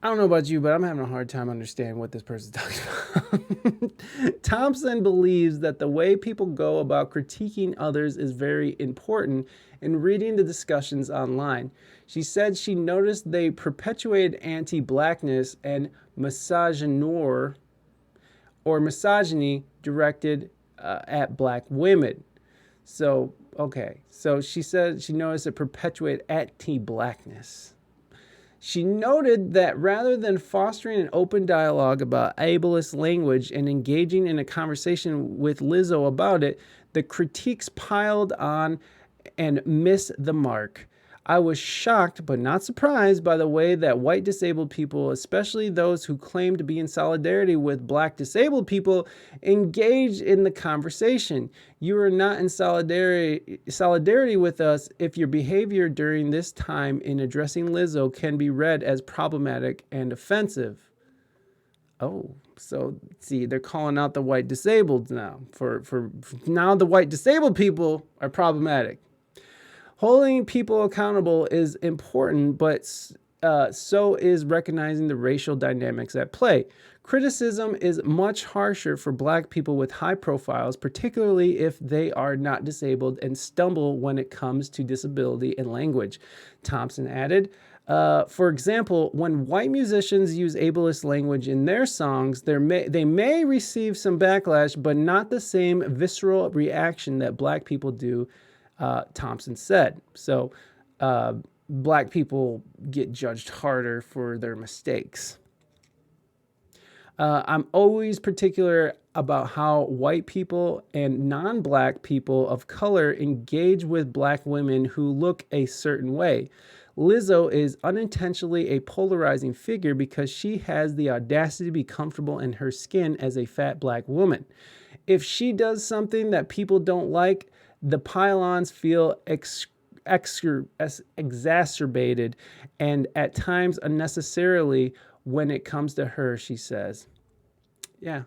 I don't know about you, but I'm having a hard time understanding what this person's talking about. Thompson believes that the way people go about critiquing others is very important in reading the discussions online. She said she noticed they perpetuated anti-blackness and misogyny directed at black women. So she said she noticed it perpetuated anti-blackness. She noted that rather than fostering an open dialogue about ableist language and engaging in a conversation with Lizzo about it, the critiques piled on and missed the mark. I was shocked but not surprised by the way that white disabled people, especially those who claim to be in solidarity with black disabled people, engage in the conversation. You are not in solidarity with us if your behavior during this time in addressing Lizzo can be read as problematic and offensive. Oh, so see, they're calling out the white disabled now. For now, the white disabled people are problematic. Holding people accountable is important, but so is recognizing the racial dynamics at play. Criticism is much harsher for black people with high profiles, particularly if they are not disabled and stumble when it comes to disability and language, Thompson added. For example, when white musicians use ableist language in their songs, they may receive some backlash, but not the same visceral reaction that black people do, Thompson said. So black people get judged harder for their mistakes. I'm always particular about how white people and non-black people of color engage with black women who look a certain way. Lizzo is unintentionally a polarizing figure because she has the audacity to be comfortable in her skin as a fat black woman. If she does something that people don't like, the pylons feel exacerbated and at times unnecessarily when it comes to her, she says. Yeah.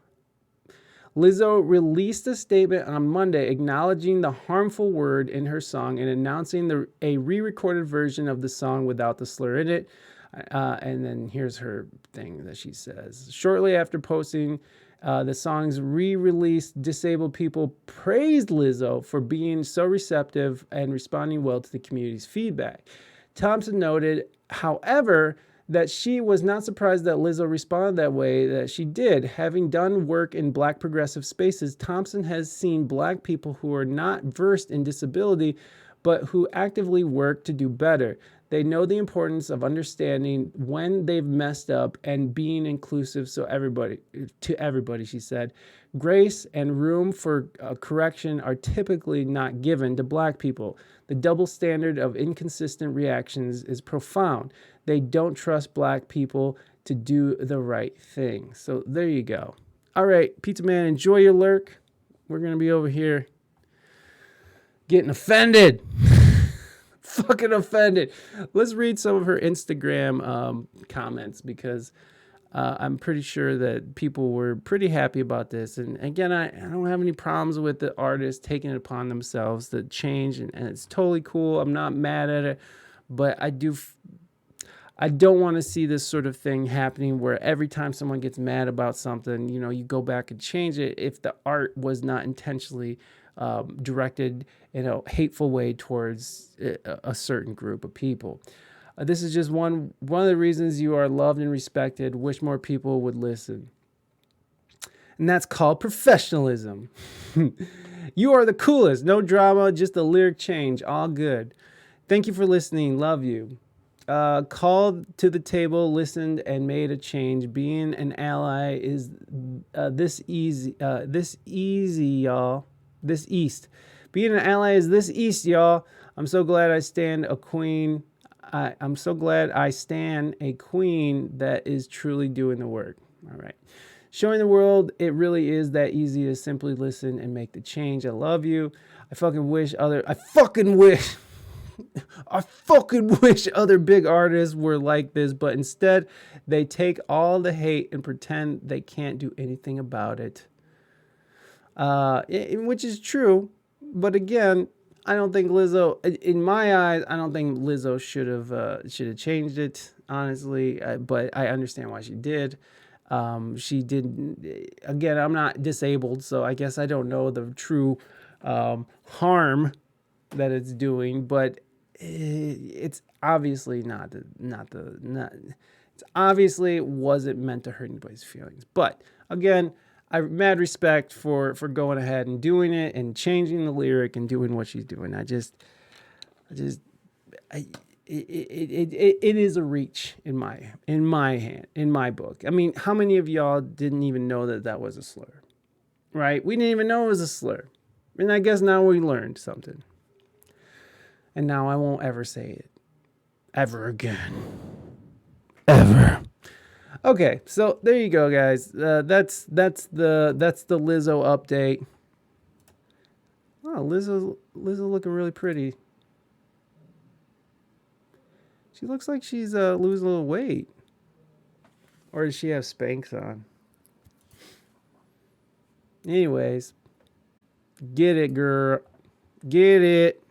Lizzo released a statement on Monday acknowledging the harmful word in her song and announcing a re-recorded version of the song without the slur in it. And then here's her thing that she says. Shortly after posting the song's re-release, disabled people praised Lizzo for being so receptive and responding well to the community's feedback. Thompson noted, however, that she was not surprised that Lizzo responded that way that she did. Having done work in black progressive spaces, Thompson has seen black people who are not versed in disability, but who actively work to do better. They know the importance of understanding when they've messed up and being inclusive to everybody, she said. Grace and room for correction are typically not given to black people. The double standard of inconsistent reactions is profound. They don't trust black people to do the right thing. So there you go. All right, Pizza Man, enjoy your lurk. We're going to be over here getting offended. Fucking offended. Let's read some of her Instagram comments because I'm pretty sure that people were pretty happy about this. And again, I don't have any problems with the artist taking it upon themselves to change, and it's totally cool. I'm not mad at it, but I don't want to see this sort of thing happening where every time someone gets mad about something, you go back and change it if the art was not intentionally directed in a hateful way towards a certain group of people. This is just one of the reasons you are loved and respected. Wish more people would listen. And that's called professionalism. You are the coolest. No drama, just a lyric change. All good. Thank you for listening. Love you. Called to the table, listened, and made a change. Being an ally is this easy, y'all. This east. Being an ally is this east, y'all. I'm so glad I stand a queen. I'm so glad I stand a queen that is truly doing the work. All right. Showing the world it really is that easy to simply listen and make the change. I love you. I fucking wish other big artists were like this, but instead they take all the hate and pretend they can't do anything about it. Which is true, but again, I don't think Lizzo, in my eyes, I don't think Lizzo should have changed it, honestly. But I understand why she did. She didn't. Again, I'm not disabled, so I guess I don't know the true harm that it's doing. But it's obviously It's obviously wasn't meant to hurt anybody's feelings. But again, I have mad respect for going ahead and doing it and changing the lyric and doing what she's doing. It is a reach in my book. I mean, how many of y'all didn't even know that was a slur, right? We didn't even know it was a slur, and I guess now we learned something. And now I won't ever say it ever again, ever. Okay, so there you go, guys. That's the Lizzo update. Oh, Lizzo looking really pretty. She looks like she's losing a little weight. Or does she have Spanx on? Anyways, get it, girl. Get it.